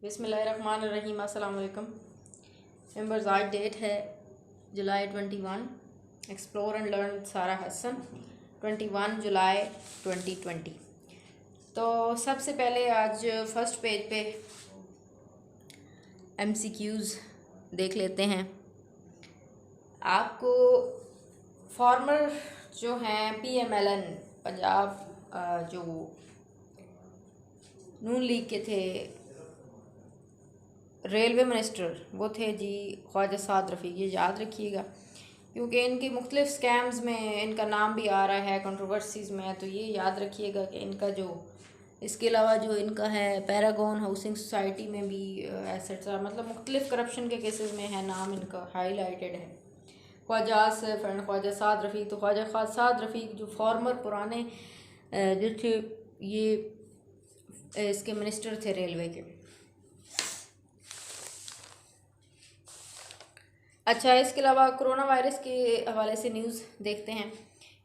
बिस्मिल्लाहिर्रहमानिर्रहीम। अस्सलाम वालेकुम मेंबर्स। आज डेट है जुलाई 21। एक्सप्लोर एंड लर्न सारा हसन 21 जुलाई 2020। तो सबसे पहले आज फर्स्ट पेज पे MCQs देख लेते हैं। आपको फॉर्मर जो हैं PMLN पंजाब जो नून लीग के थे रेलवे मिनिस्टर, वो थे जी ख्वाजा साद रफ़ीक। ये याद रखिएगा क्योंकि इनके मुख्तलिफ स्कैम्स में इनका नाम भी आ रहा है कंट्रोवर्सीज़ में। तो ये याद रखिएगा कि इनका जो इसके अलावा जो इनका है पैरागॉन हाउसिंग सोसाइटी में भी एसेट्स मतलब मुख्तलिफ करप्शन के केसेस में है, नाम इनका हाईलाइटेड है। ख्वाजा आसिफ एंड ख्वाजा साद रफ़ीक। तो ख्वाजा साद रफ़ीक जो फॉर्मर पुराने जो थे ये इसके मिनिस्टर थे रेलवे के। अच्छा, इसके अलावा कोरोना वायरस के हवाले से न्यूज़ देखते हैं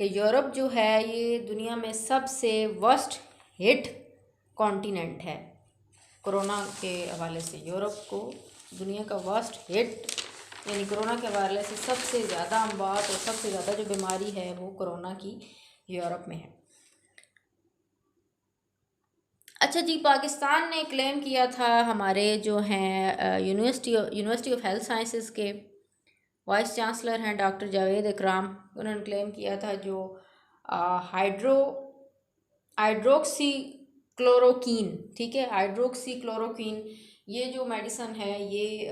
कि यूरोप जो है ये दुनिया में सबसे वर्स्ट हिट कॉन्टिनेंट है। कोरोना के हवाले से यूरोप को दुनिया का वर्स्ट हिट यानी कोरोना के हवाले से सबसे ज़्यादा अमवात और सबसे ज़्यादा जो बीमारी है वो कोरोना की यूरोप में है। अच्छा जी, पाकिस्तान ने क्लेम किया था, हमारे जो हैं यूनिवर्सिटी ऑफ हेल्थ साइंसेस के वाइस चांसलर हैं डॉक्टर जावेद इकराम, उन्होंने क्लेम किया था जो हाइड्रोक्सी क्लोरोक्वीन, ठीक है, हाइड्रोक्सी क्लोरोक्वीन, ये जो मेडिसन है ये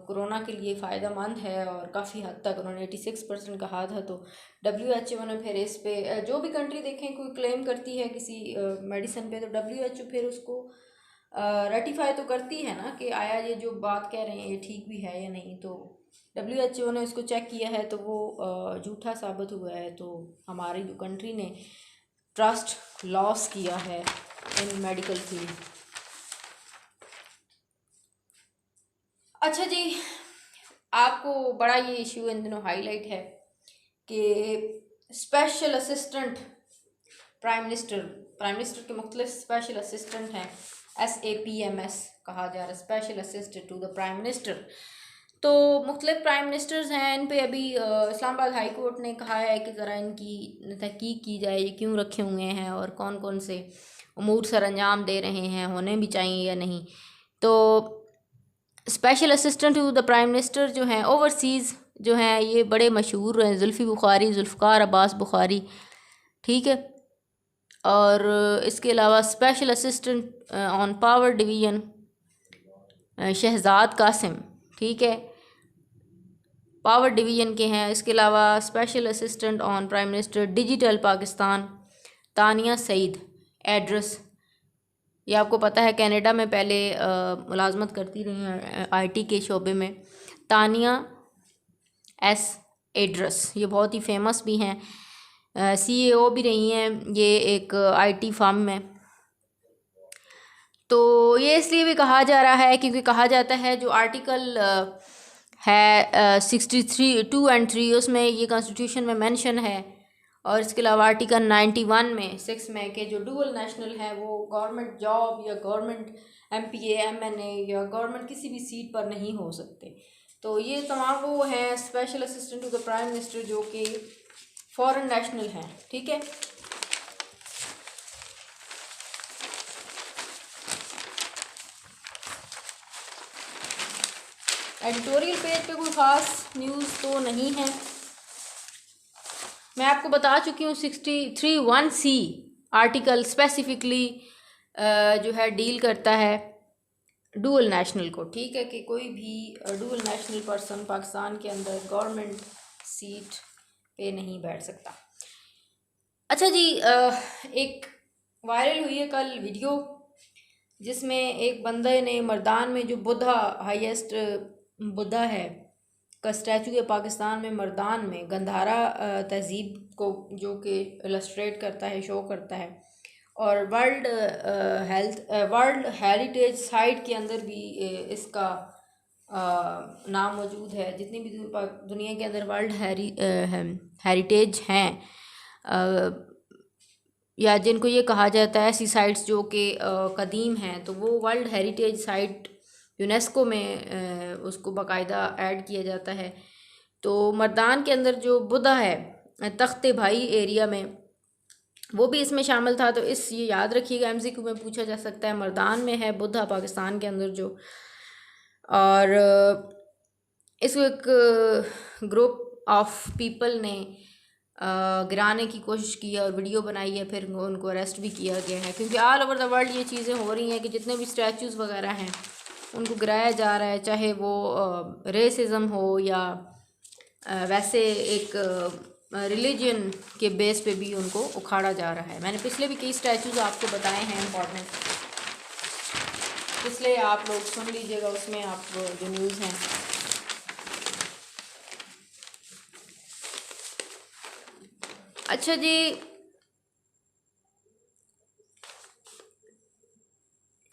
कोरोना के लिए फ़ायदेमंद है और काफ़ी हद तक उन्होंने 86% कहा था। तो WHO ने फिर इस पे जो भी कंट्री देखें कोई क्लेम करती है किसी मेडिसन पे तो WHO फिर उसको रेटिफाई तो करती है ना कि आया ये जो बात कह रहे हैं ये ठीक भी है या नहीं। तो WHO ने इसको चेक किया है तो वो झूठा साबित हुआ है। तो हमारी जो कंट्री ने ट्रस्ट लॉस किया है इन मेडिकल फील्ड। अच्छा जी, आपको बड़ा ये इशू इन दिनों हाईलाइट है कि स्पेशल असिस्टेंट प्राइम मिनिस्टर के मुख्तलिफ स्पेशल असिस्टेंट हैं, SAPMS कहा जा रहा है, special assistant to the prime minister. तो मुख्तलिफ प्राइम मिनिस्टर्स हैं, इन पे अभी इस्लामाबाद हाई कोर्ट ने कहा है कि ज़रा इनकी तहकीक की जाए, ये क्यों रखे हुए हैं और कौन कौन से उमूर सर अंजाम दे रहे हैं, होने भी चाहिए या नहीं। तो special assistant to the prime minister जो हैं ओवरसीज़ जो हैं ये बड़े मशहूर हैं, जुल्फ़िकार अब्बास बुखारी, ठीक है। और इसके अलावा special assistant on power division Shahzad Qasim, ठीक है, पावर डिवीज़न के हैं। इसके अलावा special assistant on prime minister digital Pakistan Tania Saeed address, ये आपको पता है कनाडा में पहले मुलाजमत करती रही हैं IT के शोबे में। तानिया S एड्रेस ये बहुत ही फेमस भी हैं, CEO भी रही हैं ये एक IT फर्म में। तो ये इसलिए भी कहा जा रहा है क्योंकि कहा जाता है जो आर्टिकल है 63(2) और 3 उसमें ये कॉन्स्टिट्यूशन में मेंशन है। और इसके अलावा आर्टिकल 91 में 6 में कि जो डुअल नेशनल है वो गवर्नमेंट जॉब या गवर्नमेंट MPA MNA या गवर्नमेंट किसी भी सीट पर नहीं हो सकते। तो ये तमाम वो हैं special assistant to the prime minister जो कि फॉरेन नेशनल हैं, ठीक है। एडिटोरियल पेज पे कोई ख़ास न्यूज़ तो नहीं है, मैं आपको बता चुकी हूँ। 63(1)(c) आर्टिकल स्पेसिफिकली जो है डील करता है डुअल नेशनल को, ठीक है, कि कोई भी डुअल नेशनल पर्सन पाकिस्तान के अंदर गवर्नमेंट सीट पे नहीं बैठ सकता। अच्छा जी, एक वायरल हुई है कल वीडियो जिसमें एक बंदे ने मर्दान में जो बुद्धा हाईएस्ट बुद्धा है का स्टैचू है पाकिस्तान में, मर्दान में गंधारा तहजीब को जो कि इलस्ट्रेट करता है, शो करता है। और वर्ल्ड हेरिटेज साइट के अंदर भी इसका नाम मौजूद है। जितनी भी दुनिया के अंदर वर्ल्ड हेरिटेज हैं या जिनको ये कहा जाता है ऐसी साइट्स जो कि कदीम हैं, तो वो वर्ल्ड हेरिटेज साइट यूनेस्को में उसको बाकायदा ऐड किया जाता है। तो मर्दान के अंदर जो बुधा है तख्ते भाई एरिया में, वो भी इसमें शामिल था। तो ये याद रखिएगा, एमसीक्यू में पूछा जा सकता है। मर्दान में है बुधा पाकिस्तान के अंदर जो, और इसको एक ग्रुप ऑफ पीपल ने गिराने की कोशिश की है और वीडियो बनाई है, फिर उनको अरेस्ट भी किया गया है। क्योंकि ऑल ओवर द वर्ल्ड ये चीज़ें हो रही हैं कि जितने भी स्टैचूज़ वगैरह हैं उनको गिराया जा रहा है, चाहे वो रेसिज्म हो या वैसे एक रिलीजन के बेस पे भी उनको उखाड़ा जा रहा है। मैंने पिछले भी कई स्टैचूज़ आपको बताए हैं इम्पॉर्टेंट, इसलिए आप लोग सुन लीजिएगा, उसमें आप जो न्यूज़ हैं। अच्छा जी,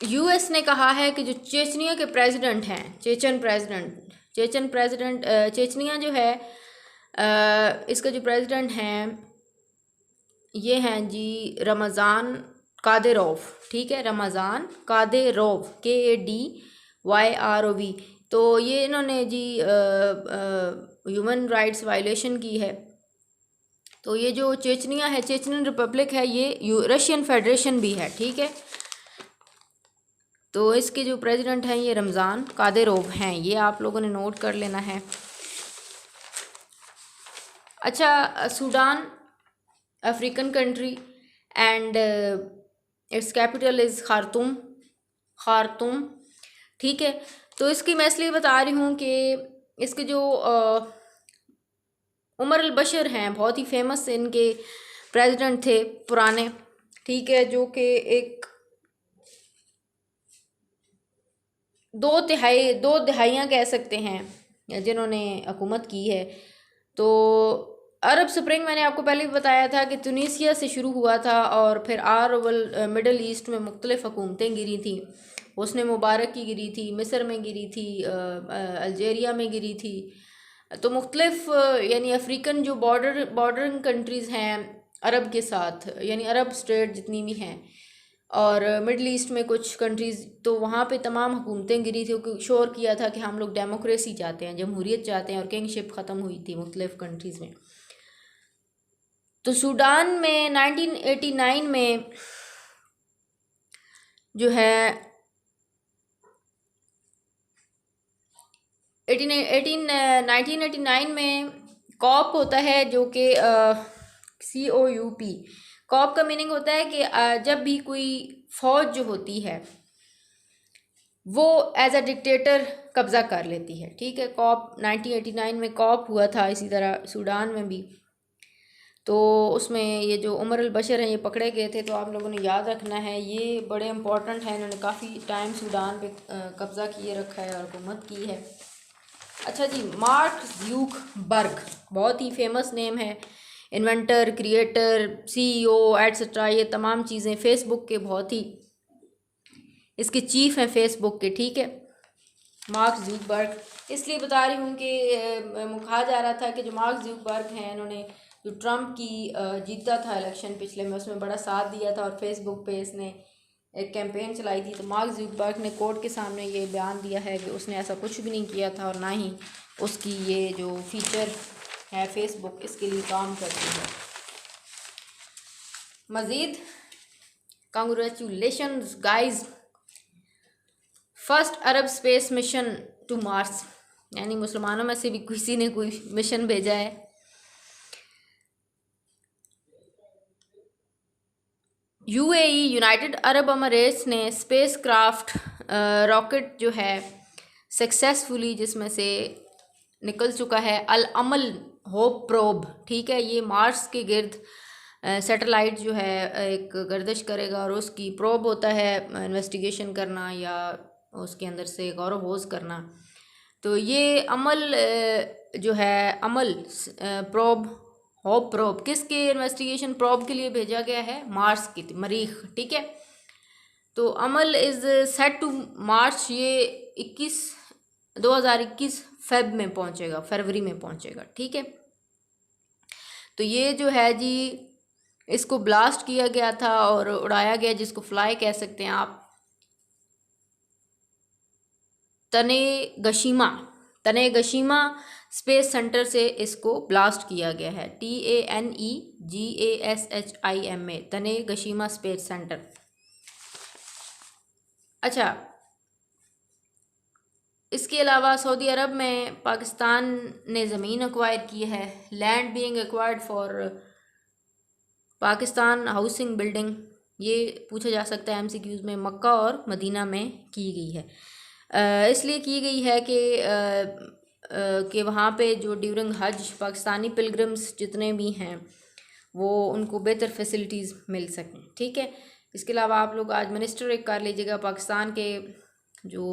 यूएस ने कहा है कि जो चेचनिया के प्रेसिडेंट हैं, चेचनिया जो है इसका जो प्रेसिडेंट हैं ये हैं जी रमज़ान कादिरोव, ठीक है, रमज़ान कादिरोव, KADYROV। तो ये इन्होंने जी ह्यूमन राइट्स वायलेशन की है। तो ये जो चेचनिया है, चेचनियन रिपब्लिक है, ये रशियन फेडरेशन भी है, ठीक है। तो इसके जो प्रेसिडेंट हैं ये रमज़ान कादिरोव हैं, ये आप लोगों ने नोट कर लेना है। अच्छा, Sudan African country and it's capital is Khartoum, ठीक है। तो इसकी मैं इसलिए बता रही हूँ कि इसके जो उमर अल बशर हैं, बहुत ही फेमस इनके प्रेसिडेंट थे पुराने, ठीक है, जो कि एक दो दहाइयाँ कह सकते हैं जिन्होंने हुकूमत की है। तो अरब स्प्रिंग मैंने आपको पहले भी बताया था कि तुनीसिया से शुरू हुआ था और फिर ओवल मिडल ईस्ट में मुख्तलिफ़ हुकूमतें गिरी थी। उसने मुबारक की गिरी थी, मिस्र में गिरी थी, अल्जेरिया में गिरी थी। तो मुख्तलिफ़ यानी अफ्रीकन जो बॉर्डरिंग कंट्रीज़ हैं अरब के साथ, यानी अरब स्टेट जितनी भी हैं, और मिडल ईस्ट में कुछ कंट्रीज़, तो वहाँ पे तमाम हुकूमतें गिरी थी। क्योंकि शोर किया था कि हम लोग डेमोक्रेसी चाहते हैं, जमहूरियत चाहते हैं, और किंगशिप ख़त्म हुई थी मुख्तलिफ़ कंट्रीज़ में। तो सूडान में 1989 में जो है 1989 में कॉप होता है, जो कि COUP, कॉप का मीनिंग होता है कि जब भी कोई फ़ौज जो होती है वो एज अ डिक्टेटर कब्ज़ा कर लेती है, ठीक है। कॉप 1989 में कॉप हुआ था, इसी तरह सूडान में भी। तो उसमें ये जो उमर अल बशर हैं ये पकड़े गए थे। तो आप लोगों ने याद रखना है, ये बड़े इम्पोर्टेंट हैं, इन्होंने काफ़ी टाइम सूडान पे कब्ज़ा किए रखा है और हुकूमत की है। अच्छा जी, मार्क ज़ुकरबर्ग बहुत ही फेमस नेम है, इन्वेंटर, क्रिएटर, CEO एट्सेट्रा, ये तमाम चीज़ें फेसबुक के बहुत ही इसके चीफ हैं फेसबुक के, ठीक है, मार्क ज़ुकरबर्ग। इसलिए बता रही हूँ कि कहा जा रहा था कि जो मार्क ज़ुकरबर्ग हैं इन्होंने जो ट्रम्प की जीता था इलेक्शन पिछले में, उसमें बड़ा साथ दिया था और फेसबुक पे इसने एक कैंपेन चलाई थी। तो मार्क ज़ुकरबर्ग ने कोर्ट के सामने ये बयान दिया है कि उसने ऐसा कुछ भी नहीं किया था और ना ही उसकी ये जो फीचर है फेसबुक इसके लिए काम करती है। मज़ीद congratulations guys, first Arab space mission to Mars, यानी मुसलमानों में से भी किसी ने कोई मिशन भेजा है। UAE यूनाइटेड अरब अमीरेट्स ने स्पेस क्राफ्ट रॉकेट जो है सक्सेसफुली जिसमें से निकल चुका है अल अमल होप प्रोब, ठीक है। ये मार्स के गिर्द सैटेलाइट जो है एक गर्दिश करेगा और उसकी प्रोब होता है इन्वेस्टिगेशन करना या उसके अंदर से गौर वोज़ करना। तो ये अमल जो है अमल प्रोब होप प्रोब किसके इन्वेस्टिगेशन प्रोब के लिए भेजा गया है, मार्स की मरीख, ठीक है। तो अमल इज़ सेट टू मार्च, ये 2021 फरवरी में पहुंचेगा, ठीक है। तो ये जो है जी इसको ब्लास्ट किया गया था और उड़ाया गया, जिसको फ्लाई कह सकते हैं आप। तनेगशीमा स्पेस सेंटर से इसको ब्लास्ट किया गया है। TANEGASHIMA, Tanegashima space centre. अच्छा, इसके अलावा सऊदी अरब में पाकिस्तान ने ज़मीन एक्वायर की है। Land being acquired for Pakistan housing building, ये पूछा जा सकता है MCQs में। मक्का और मदीना में की गई है। इसलिए की गई है कि वहाँ पे जो ड्यूरिंग हज पाकिस्तानी पिलग्रिम्स जितने भी हैं वो उनको बेहतर फैसिलिटीज़ मिल सकें। ठीक है। इसके अलावा आप लोग आज मिनिस्टर एक कर लीजिएगा, पाकिस्तान के जो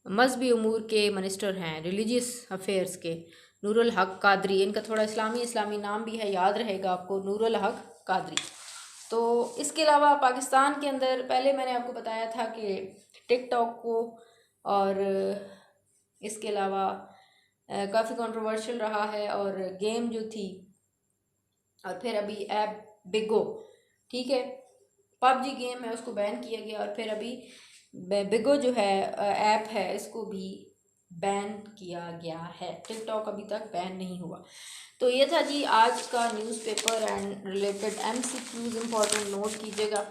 मजहबी उमूर के मिनिस्टर हैं, रिलीजियस अफेयर्स के, नूरुल हक कादरी। इनका थोड़ा इस्लामी नाम भी है, याद रहेगा आपको, नूरुल हक कादरी। तो इसके अलावा पाकिस्तान के अंदर पहले मैंने आपको बताया था कि टिकटॉक को, और इसके अलावा काफ़ी कंट्रोवर्शियल रहा है, और गेम जो थी, और फिर अभी ऐप बिगो, ठीक है, पबजी गेम है, उसको बैन किया गया। और फिर अभी बिगो जो है ऐप है, इसको भी बैन किया गया है। टिकटॉक अभी तक बैन नहीं हुआ। तो ये था जी आज का newspaper and related MCQs, important note कीजिएगा।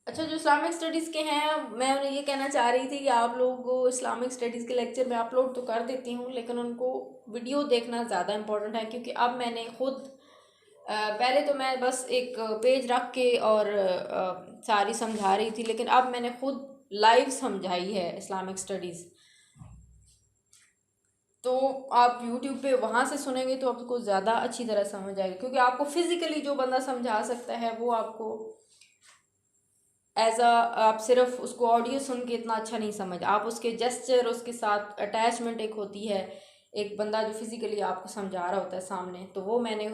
अच्छा, जो इस्लामिक स्टडीज़ के हैं, मैं उन्हें ये कहना चाह रही थी कि आप लोग को इस्लामिक स्टडीज़ के लेक्चर मैं अपलोड तो कर देती हूँ, लेकिन उनको वीडियो देखना ज़्यादा इम्पोर्टेंट है। क्योंकि अब मैंने खुद पहले तो मैं बस एक पेज रख के और सारी समझा रही थी, लेकिन अब मैंने खुद लाइव समझाई है इस्लामिक स्टडीज़। तो आप YouTube पे वहाँ से सुनेंगे तो आपको ज़्यादा अच्छी तरह समझ आएगी। क्योंकि आपको फिज़िकली जो बंदा समझा सकता है वो आपको आप सिर्फ उसको ऑडियो सुन के इतना अच्छा नहीं समझ, आप उसके जेस्चर, उसके साथ अटैचमेंट एक होती है, एक बंदा जो फिज़िकली आपको समझा रहा होता है सामने, तो वो मैंने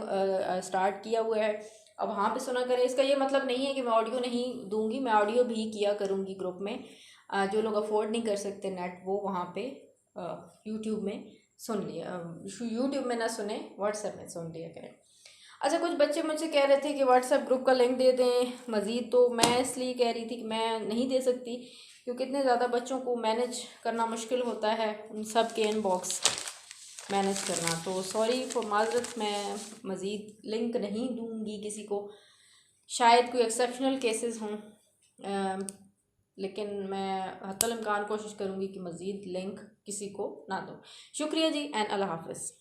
स्टार्ट किया हुआ है। अब वहाँ पे सुना करें। इसका ये मतलब नहीं है कि मैं ऑडियो नहीं दूंगी, मैं ऑडियो भी किया करूँगी ग्रुप में। जो लोग अफोर्ड नहीं कर सकते नेट, वो वहाँ पे यूट्यूब में सुन लिया, यूट्यूब में ना सुने, व्हाट्सएप में सुन लिया करें। अच्छा, कुछ बच्चे मुझसे कह रहे थे कि व्हाट्सएप ग्रुप का लिंक दे दें मज़ीद, तो मैं इसलिए कह रही थी कि मैं नहीं दे सकती, क्योंकि इतने ज़्यादा बच्चों को मैनेज करना मुश्किल होता है, उन सब के इनबॉक्स मैनेज करना। तो सॉरी फॉर माजरत, मैं मज़ीद लिंक नहीं दूंगी किसी को, शायद कोई एक्सेप्शनल केसेस हों, लेकिन मैं हत्तल इम्कान कोशिश करूँगी कि मज़ीद लिंक किसी को ना दूँ। शुक्रिया जी, एंड अल्लाह हाफ़िज़।